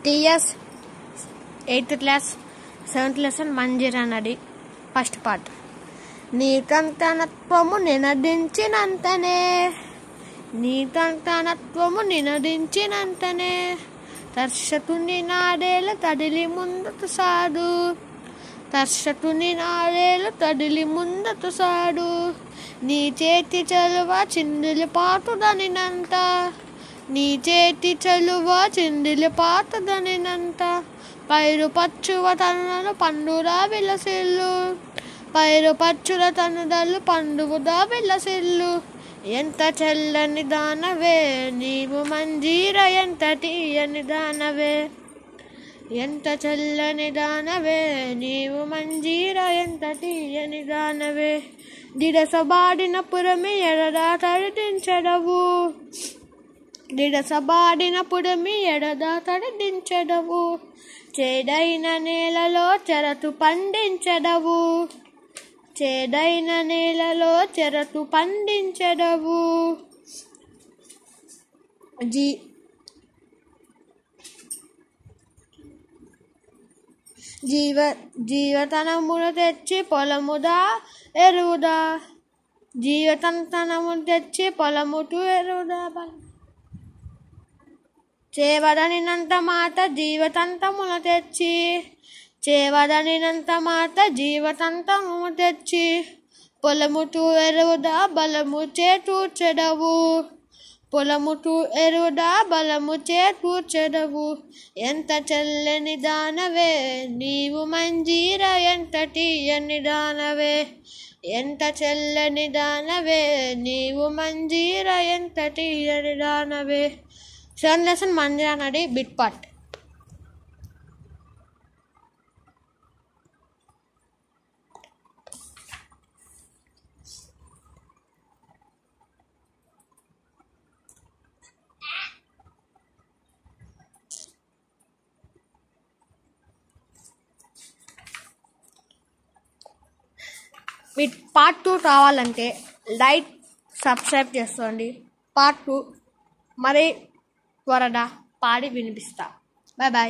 3 years 8th class 7th lesson Manjira నడి first part. నీ కంతనత్వము నినదించినంతనే తర్షతుని నాడేల తడిలి ముందటు సాడు నీ చేతి చలువ చిందిలి పాటుదనినంత పైరు పచ్చువ తనలు పండువుదా విలసిల్లు ఎంత చల్లని దానవే నీవు మంజీర ఎంత తీయని దానవే దిడసబాడిన పురమి ఎడదా తడిదించెదవు చేదైన నేలలో చెరటు పండించెదవు జీవతనమును తెచ్చి పొలముదా ఎరువుదా చేవదనినంత మాట జీవతంతమును తెచ్చి పొలముటు ఎరువుదా బలము చేకూర్చెదవు ఎంత చల్లని దానవే నీవు మంజీర ఎంత తీయని దానవే సెవెంత్ లెసన్ మంజీరా నడి బిట్ పార్ట్. పార్ట్ 2 కావాలంటే లైక్ సబ్స్క్రైబ్ చేసుకోండి. పార్ట్ 2 మరి త్వరగా పాడి వినిపిస్తా. Bye bye.